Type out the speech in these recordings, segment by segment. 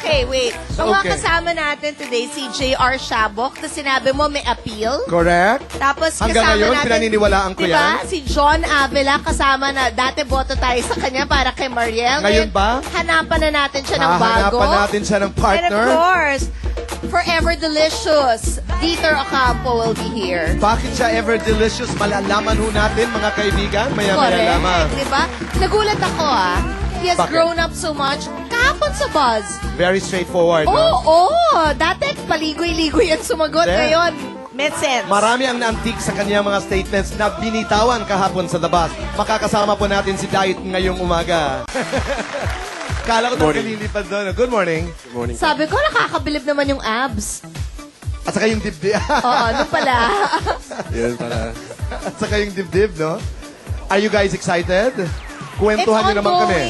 Okay, wait. Ang mga kasama natin today, si J.R. Shabok, na sinabi mo may appeal. Correct. Tapos Hanggang kasama ngayon, natin, pinaniniwalaan ko diba? yan. Si John Avila, kasama na, dati boto tayo sa kanya para kay Mariel. Ngayon ba? Hanapan na natin siya ng bago. Hahanapan natin siya ng And of partner. course, Forever Delicious, Dieter Ocampo will be here. Bakit siya ever delicious? Malalaman ho natin, mga kaibigan. Maya-maya lamang. Correct, diba? Nagulat ako He has Bakit? grown up so much. Kahapon sa Buzz. Very straightforward. no? Oo. Dati paligoy-ligoy ang sumagot. Then, Ngayon, made sense. Marami ang naantik sa kanyang mga statements na binitawan kahapon sa The Bus. Makakasama po natin si Diet ngayong umaga. Kala ko na kalilipad doon. Good morning. Good morning. Sabi ko, nakakabilib naman yung abs. At saka yung dibdib. Oo, nung pala. Yun pala. At saka yung dibdib, no? Are you guys excited? Kwentuhan niyo naman kami.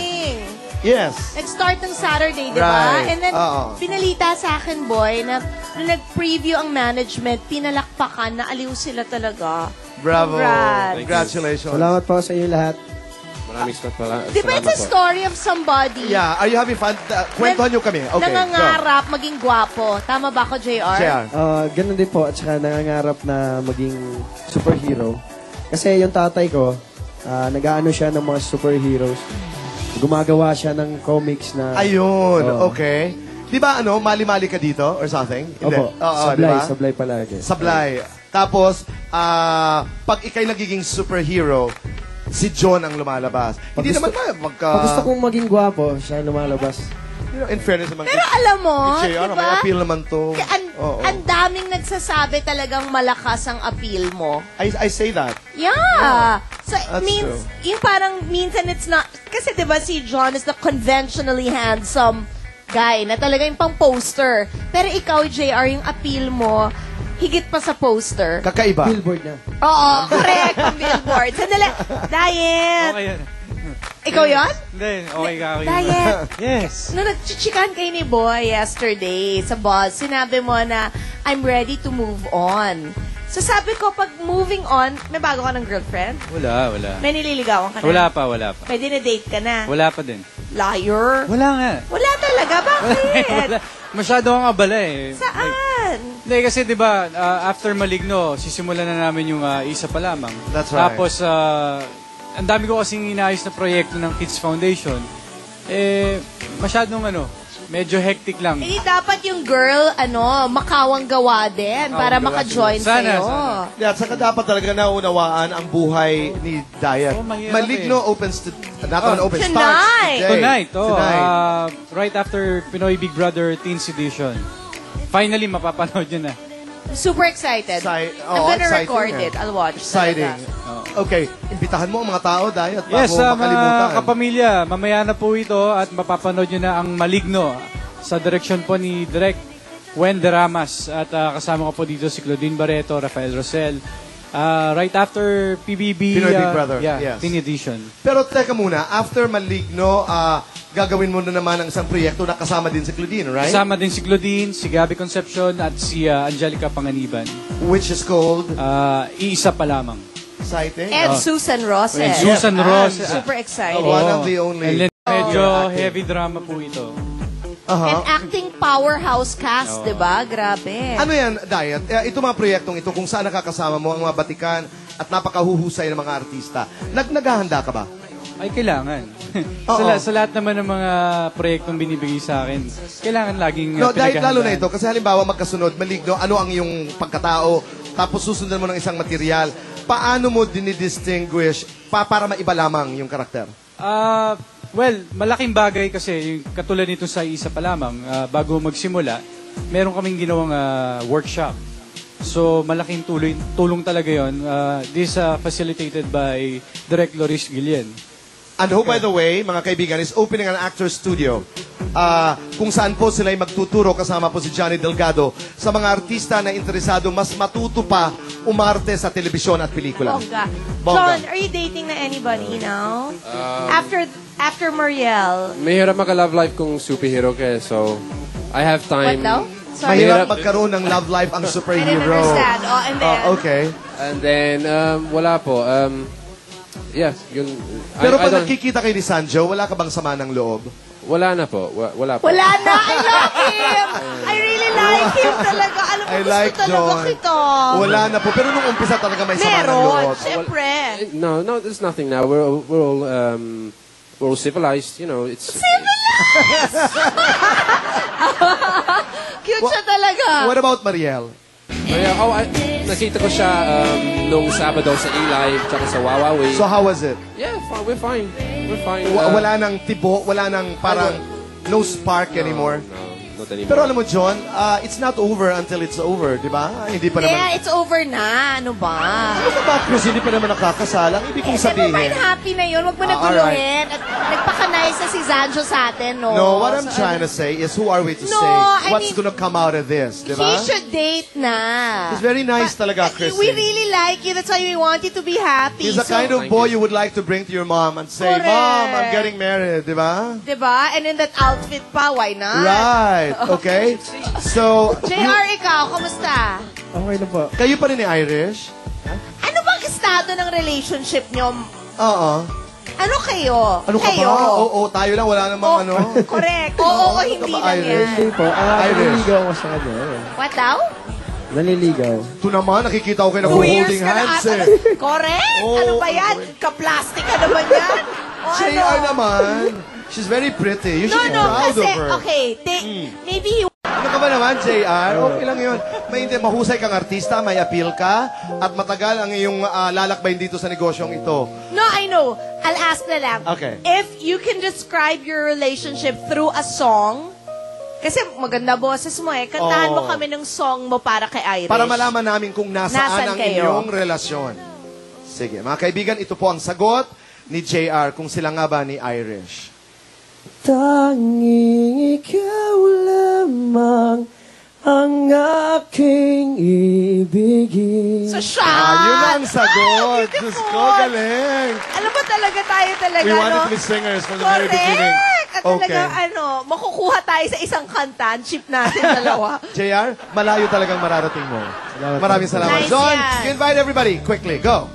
Yes. Nag-start ng Saturday, di ba? Right. And then, Oo. pinalita sa akin, boy, na nung nag-preview ang management, pinalakpakan na aliw sila talaga. Bravo. Congrats. Congratulations. Salamat po sa inyo lahat. Maraming pala. Di ba it's a story of somebody Yeah. Are you having fun? Kwentuhan niyo kami. Okay. nangangarap maging gwapo. Tama ba ako, JR? JR. Ganun din po at saka nangangarap na maging superhero. Kasi yung tatay ko, nag-aano siya ng mga superheroes. Gumagawa siya ng comics na... Ayun. Oo. Okay. Di ba mali-mali ka dito or something? Hindi. Opo, Oo, sablay, diba? sablay palagi. Sablay. Tapos, pag ikay nagiging superhero, si John ang lumalabas. Hindi naman tayo magka... Pag gusto kong maging gwapo, siya lumalabas. In fairness naman. Pero alam mo, JR, di may ba? appeal naman to. Oo. Ang daming nagsasabi talagang malakas ang appeal mo. I say that. Yeah. So, it That's means, true. yung parang minsan it's not, kasi diba si John is the conventionally handsome guy na talaga yung pang poster. Pero ikaw, JR, yung appeal mo, higit pa sa poster. Kakaiba. Billboard na. Oo, correct, ang billboard. Sandali, Diet. Okay yan. Ikaw yon? Hindi, okay ka. Okay. Diet. Yes. Nung nagchichikan kayo ni Boy yesterday sa Buzz, sinabi mo na, I'm ready to move on. So sabi ko, pag moving on, may bago ka ng girlfriend? Wala. May nililigawan ka na? Wala pa. May dinedate ka na? Wala pa din. Liar? Wala nga. Wala talaga? Bakit? Wala. Masyado kang abala eh. Saan? Hindi, kasi di ba after Maligno, sisimulan na namin yung isa pa lamang. That's right. Tapos, ang dami ko kasing inaayos na proyekto ng Kids Foundation. Masyadong medyo hectic lang. Hindi dapat yung girl, makawang gawa din para maka-join Sana, sa'yo. sana. Yeah, at saka dapat talaga naunawaan ang buhay ni Diet. Mahirap Maligno opens to... Not on open, Tonight. starts today. Tonight, Tonight. right after Pinoy Big Brother Teens Edition. Finally, mapapanood yun na. Super excited. I'm gonna exciting, record it. I'll watch. Exciting. talaga. Okay, imbitahan mo ang mga tao, Diet, bago Yes, makalimutan. mga kapamilya, mamaya na po ito at mapapanood nyo na ang Maligno sa direksyon po ni Direk Wen Deramas at kasama ko po dito si Claudine Barreto, Rafael Rosel. Right after PBB, Pinoy Big Brother, yeah, yes. Teen Edition. Pero teka muna, after Maligno, gagawin mo na naman ang isang proyekto na kasama din si Claudine, right? Kasama din si Claudine, si Gabby Concepcion at si Angelica Panganiban. Which is called... Iisa pa lamang. Exciting. And Susan Ross. And Susan Ross. Super excited. One of the only... And medyo heavy drama po ito. And acting powerhouse cast, di ba? Grabe. Ano yan, Diet? Ito mga proyektong ito, kung saan nakakasama mo ang mga batikan at napakahuhusay ng mga artista. Naghahanda ka ba? Ay, kailangan. Oo. sa lahat naman ng mga proyektong binibigay sa akin, kailangan laging No, dahil lalo na pinaghahandaan. ito, kasi halimbawa magkasunod, Maligno, ano ang iyong pagkatao, tapos susundan mo ng isang material. Paano mo dinidistinguish para maiba lamang yung karakter? Well, malaking bagay kasi, yung katulad nito sa isa pa lamang, bago magsimula, meron kaming ginawang workshop. So, malaking tulong talaga yon. This facilitated by Direk Loris Guillen. And who, by the way, mga kaibigan, is opening an actor studio kung saan po sila ay magtuturo kasama po si Johnny Delgado sa mga artista na interesado mas matuto pa umarte sa telebisyon at pelikula. Bongga. Bongga. John, are you dating na anybody now? After Mariel. Mahirap maka-love life kung superhero ka, so I have time. What daw? Sorry. Mahirap magkaroon ng love life ang I didn't superhero. understand. Oh, and then? Okay. And then, wala po. Yeah, yun. Pero I pag don't- nakikita kay ni Sanjo, wala ka bang sama ng loob? Wala na po. Wala po. Wala na. I love him. I really like him talaga. Alam mo, I gusto like talaga John. kita. Wala na po. Pero nung umpisa talaga may sama ng Meron. loob. Siyempre. No, there's nothing now. We're all civilized. You know, it's... Cute siya talaga. What about Mariel? Nakita ko siya nung Sabado sa E-Live tsaka sa Wawawi. So how was it? Yeah, we're fine. We're fine. Wala nang tibo, wala nang parang no spark anymore. No, not anymore. Pero alam mo, John, it's not over until it's over, di ba? Hindi pa naman. Yeah, it's over na. Ano ba? Ano ba, Chris? Hindi pa naman nakakasalang. Ibig kong Never mind, sabihin. happy na yun. Huwag mo naguluhin. At nagpakanay sa si Zanjo sa atin, no? No, what I'm So, trying to say is who are we to No, say I what's mean, gonna come out of this, di ba? He should date na. He's very nice talaga, Chris. We really like you. That's why we want you to be happy. He's the So, kind of Thank boy you. you would like to bring to your mom and say, Correct. Mom, I'm getting married, di ba? diba? And in that outfit pa, why not? Right, okay? So, JR, ikaw, kamusta? Okay na po. kayo pa rin ni Irish? Ano bang estado ng relationship niyo? Oo. Ano kayo? Ano ka kayo? ba? Oo, tayo lang, wala namang ano. Correct. Oo, Ano hindi ka ba, lang Irish? yan. Hindi po. Irish. Naliligaw ko sa kanya. What daw? Naliligaw. Ito naman, nakikita ko kayo 2 years holding ka na hands ata. eh. Correct? Oo, ano ba yan? Ka-plastic ka naman yan? O ano? JR naman. She's very pretty. You should be proud kasi, of her. okay, maybe he Ano ka ba naman, JR? Okay lang yun. Mahusay kang artista, may appeal ka, at matagal ang iyong lalakbayin dito sa negosyong ito. No, I know. I'll ask na lang. Okay. If you can describe your relationship through a song, kasi maganda boses mo eh, kantahan mo Oo. kami ng song mo para kay Irish. Para malaman namin kung nasaan Nasaan ang kayo? inyong relasyon. Sige, mga kaibigan, ito po ang sagot ni JR kung sila nga ba ni Irish. Tanging ikaw lamang ang aking ibigin. So, siya! Yun ang sagot. Beautiful. Diyos ko, galing. Alam mo talaga tayo talaga, We wanted no? to be singers from the very Correct! beginning. At talaga, makukuha tayo sa isang kanta, chip natin dalawa. JR, malayo talagang mararating mo. Maraming salamat. Nice John, yan. you invite everybody. Quickly, go.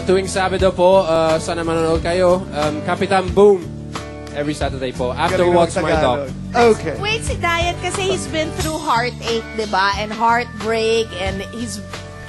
Tuwing Sabado po, sana manonood kayo. Kapitan Boom. Every Saturday po. After Galing What's naman My Tagalog. Dog. Okay. Wait, si Diet kasi he's been through heartache, di ba? And heartbreak, and he's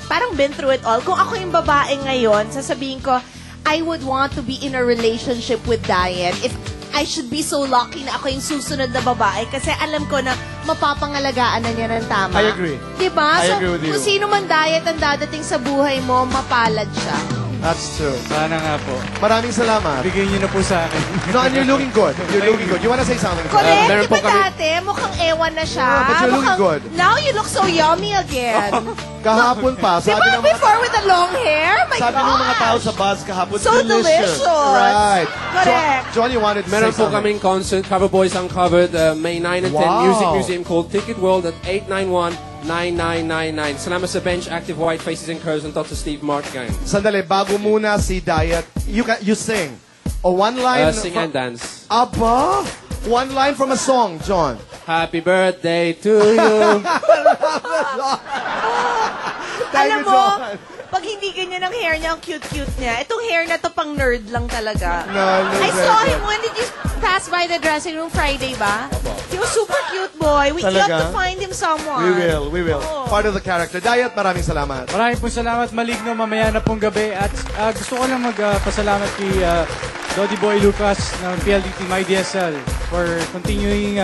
parang been through it all. Kung ako yung babae ngayon, sasabihin ko, I would want to be in a relationship with Diet. If I should be so lucky na ako yung susunod na babae kasi alam ko na mapapangalagaan na niya ng tama. I agree. Diba? I So, agree with you. kung sino man Diet ang dadating sa buhay mo, mapalad siya. That's true. Sana nga po. Maraming salamat. Bigay niyo na po sa akin. No, and you're looking good. You're looking good. You wanna say something? Correct, meron diba po kami- dati? Mukhang ewan na siya. Yeah, but you're looking Mukhang- good. Now you look so yummy again. Kahapon pa, sabi Diba ng mga, before with the long hair? My sabi gosh. ng mga tao sa buzz kahapon, So delicious. Right. Correct. John, you wanted to Meron say po something? kaming concert, Cover Boys Uncovered, May 9 and 10, Wow. Music Museum called Ticket World at 891-9999. Salamat sa Bench, Active White Faces and Curves, and Dr. Steve Mark Gang. Sandali, bago muna si Diet, you sing. O one line. Sing and dance. Aba! One line from a song, John. Happy birthday to you. Alam you, mo, John. pag hindi ganyan ang hair niya, ang cute-cute niya. Itong hair na to pang nerd lang talaga. No, I saw him when did you pass by the dressing room Friday ba? He was super cute boy. You have Talaga? to find him someone. We will. Oo. Part of the character. Diet, maraming salamat. Maraming po salamat, Maligno, mamaya na pong gabi. At gusto ko lang magpasalamat kay Dodi Boy Lucas ng PLDT My DSL for continuing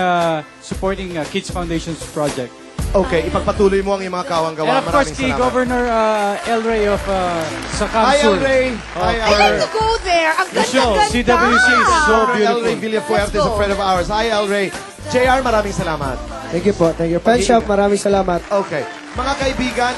supporting Kids Foundation's project. Okay, ipagpatuloy mo ang iyong mga kawang gawa. And of course, Maraming kay salamat. Governor El Rey of sa Hi, Kamsul. El Rey. Hi, I El Rey. like to go there. Ang The show, ganda-ganda. CWC is so El beautiful. Rey Villafuerte is a Let's go. friend of ours. Hi, El Rey. JR, maraming salamat. Thank you po. Thank you. Pen Shop, maraming salamat. Okay. Mga kaibigan,